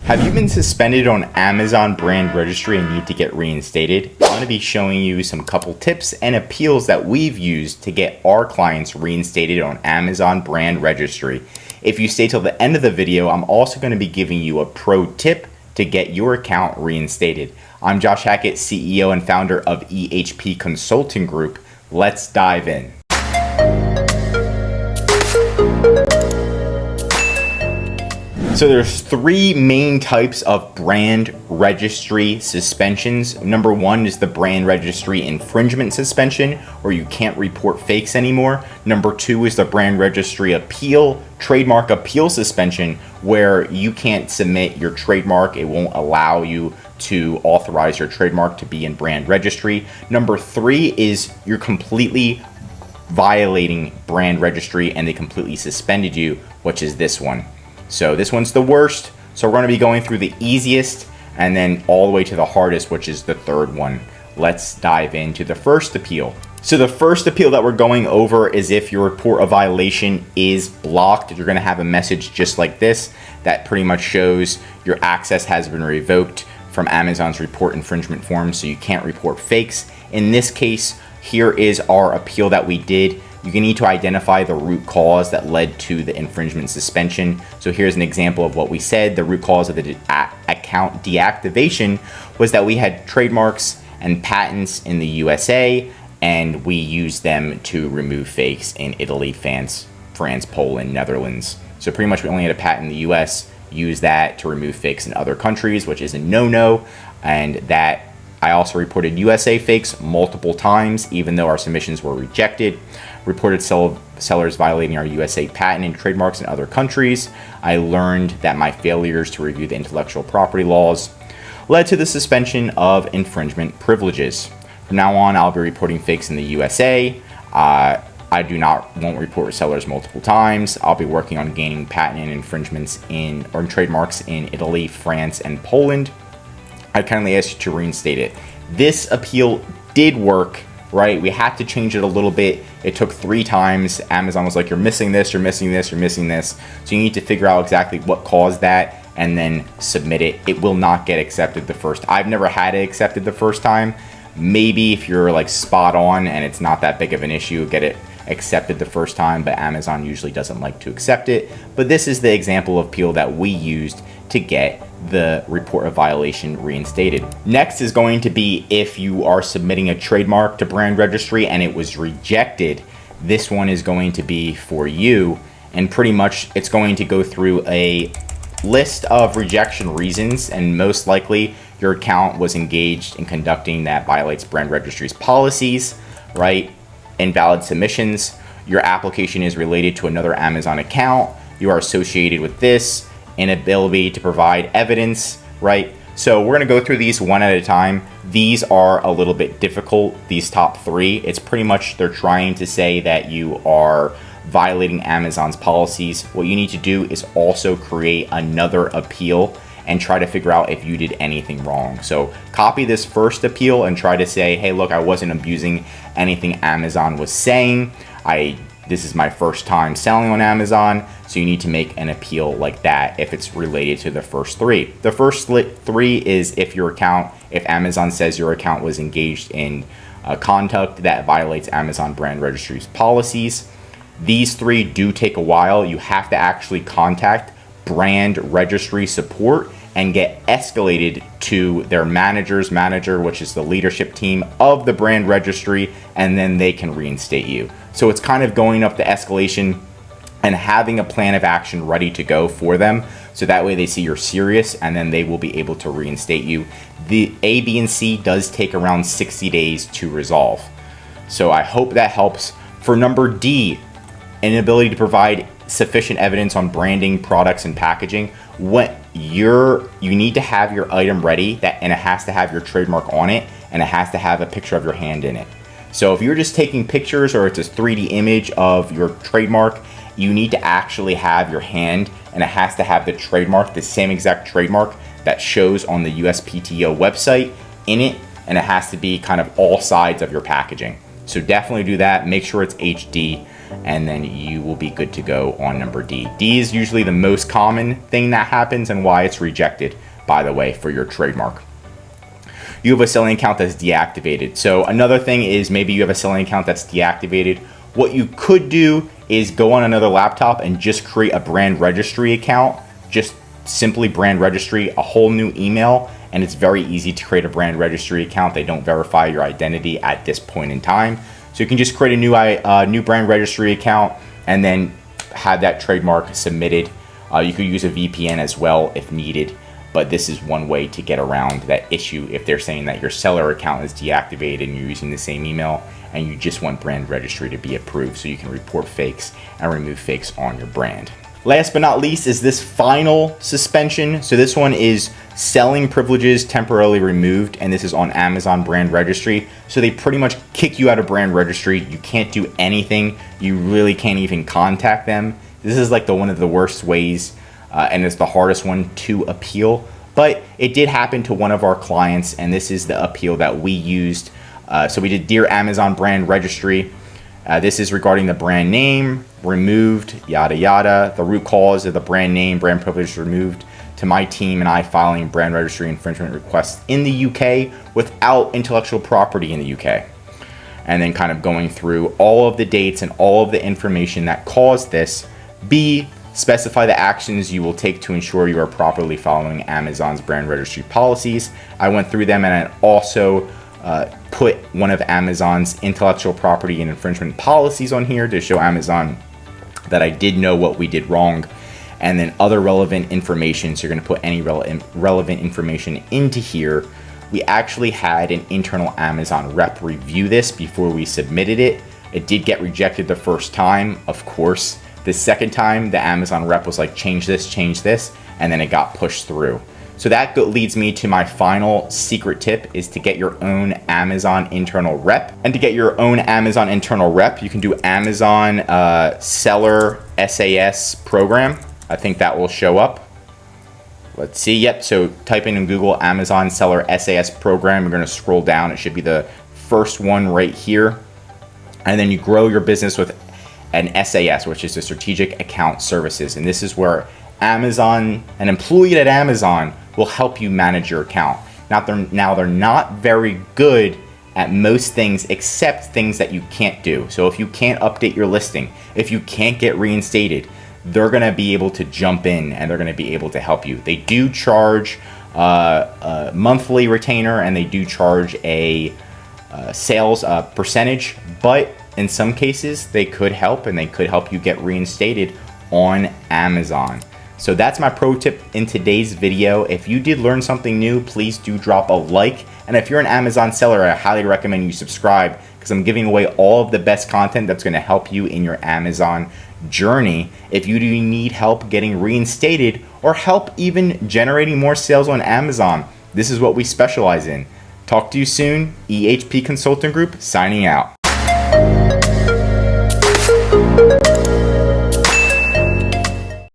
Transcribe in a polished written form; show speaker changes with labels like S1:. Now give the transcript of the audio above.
S1: Have you been suspended on Amazon brand registry and need to get reinstated? I'm going to be showing you some couple tips and appeals that we've used to get our clients reinstated on Amazon brand registry. If you stay till the end of the video, I'm also going to be giving you a pro tip to get your account reinstated. I'm Josh Hackett, CEO and founder of EHP Consulting Group. Let's dive in. So there's three main types of brand registry suspensions. Number one is the brand registry infringement suspension, where you can't report fakes anymore. Number two is the brand registry appeal, trademark appeal suspension, where you can't submit your trademark. It won't allow you to authorize your trademark to be in brand registry. Number three is you're completely violating brand registry and they completely suspended you, which is this one. So this one's the worst. So we're going to be going through the easiest and then all the way to the hardest, which is the third one. Let's dive into the first appeal. So the first appeal that we're going over is if your report of violation is blocked. You're going to have a message just like this that pretty much shows your access has been revoked from Amazon's report infringement form, so you can't report fakes. In this case, here is our appeal that we did. You need to identify the root cause that led to the infringement suspension. So here's an example of what we said. The root cause of the account deactivation was that we had trademarks and patents in the USA, and we used them to remove fakes in Italy, France, Poland, Netherlands. So pretty much we only had a patent in the US, use that to remove fakes in other countries, which is a no-no. And that I also reported USA fakes multiple times, even though our submissions were rejected. Reported sellers violating our USA patent and trademarks in other countries. I learned that my failures to review the intellectual property laws led to the suspension of infringement privileges. From now on, I'll be reporting fakes in the USA. I won't report sellers multiple times. I'll be working on gaining patent and infringements or trademarks in Italy, France, and Poland. I kindly ask you to reinstate it. This appeal did work, right? We had to change it a little bit. It took 3 times. Amazon was like, you're missing this, you're missing this, you're missing this. So you need to figure out exactly what caused that and then submit it. It will not get accepted the first. I've never had it accepted the first time. Maybe if you're like spot on and it's not that big of an issue, get it accepted the first time, but Amazon usually doesn't like to accept it. But this is the example of appeal that we used to get the report of violation reinstated. Next is going to be if you are submitting a trademark to brand registry and it was rejected. This one is going to be for you, and pretty much it's going to go through a list of rejection reasons, and most likely your account was engaged in conducting that violates brand registry's policies, right? Invalid submissions, your application is related to another Amazon account, you are associated with this, inability to provide evidence, right? So we're gonna go through these one at a time. These are a little bit difficult, these top 3. It's pretty much they're trying to say that you are violating Amazon's policies. What you need to do is also create another appeal and try to figure out if you did anything wrong. So copy this first appeal and try to say, hey, look, I wasn't abusing anything Amazon was saying. This is my first time selling on Amazon, so you need to make an appeal like that if it's related to the first 3. The first 3 is if Amazon says your account was engaged in conduct that violates Amazon brand registry's policies. These 3 do take a while. You have to actually contact brand registry support and get escalated to their manager, which is the leadership team of the brand registry, and then they can reinstate you. So it's kind of going up the escalation and having a plan of action ready to go for them, so that way they see you're serious and then they will be able to reinstate you. The A, B, and C does take around 60 days to resolve. So I hope that helps. For number D, inability to provide sufficient evidence on branding, products, and packaging. You need to have your item ready, and it has to have your trademark on it, and it has to have a picture of your hand in it. So if you're just taking pictures or it's a 3D image of your trademark, you need to actually have your hand, and it has to have the trademark, the same exact trademark that shows on the USPTO website in it, and it has to be kind of all sides of your packaging. So definitely do that. Make sure it's HD. and then you will be good to go on number D. D is usually the most common thing that happens and why it's rejected, by the way, for your trademark. You have a selling account that's deactivated. So another thing is maybe you have a selling account that's deactivated. What you could do is go on another laptop and just create a brand registry account, just simply brand registry, a whole new email, and it's very easy to create a brand registry account. They don't verify your identity at this point in time. So you can just create a new brand registry account and then have that trademark submitted. You could use a VPN as well if needed, but this is one way to get around that issue if they're saying that your seller account is deactivated and you're using the same email and you just want brand registry to be approved so you can report fakes and remove fakes on your brand. Last but not least is this final suspension. So this one is selling privileges temporarily removed, and this is on Amazon brand registry. So they pretty much kick you out of brand registry. You can't do anything. You really can't even contact them. This is like one of the worst ways, and it's the hardest one to appeal. But it did happen to one of our clients, and this is the appeal that we used. So we did Dear Amazon brand registry. This is regarding the brand name, removed, yada yada. The root cause of the brand name, brand privilege removed, to my team and I filing brand registry infringement requests in the UK without intellectual property in the UK. And then kind of going through all of the dates and all of the information that caused this. B, specify the actions you will take to ensure you are properly following Amazon's brand registry policies. I went through them, and I also put one of Amazon's intellectual property and infringement policies on here to show Amazon that I did know what we did wrong. And then other relevant information, so you're going to put any relevant information into here. We actually had an internal Amazon rep review this before we submitted it. It did get rejected the first time, of course. The second time, the Amazon rep was like, change this, and then it got pushed through. So that leads me to my final secret tip, is to get your own Amazon internal rep. And to get your own Amazon internal rep, you can do Amazon Seller SAS program. I think that will show up. Let's see. Yep. So type in Google Amazon Seller SAS program. You're going to scroll down. It should be the first one right here. And then you grow your business with an SAS, which is a strategic account services. And this is where Amazon, an employee at Amazon, will help you manage your account. Now they're not very good at most things except things that you can't do. So if you can't update your listing, if you can't get reinstated, they're going to be able to jump in and they're going to be able to help you. They do charge a monthly retainer, and they do charge a sales percentage, but in some cases they could help, and they could help you get reinstated on Amazon. So that's my pro tip in today's video. If you did learn something new, please do drop a like. And if you're an Amazon seller, I highly recommend you subscribe, because I'm giving away all of the best content that's going to help you in your Amazon journey. If you do need help getting reinstated or help even generating more sales on Amazon, this is what we specialize in. Talk to you soon. EHP Consulting Group signing out.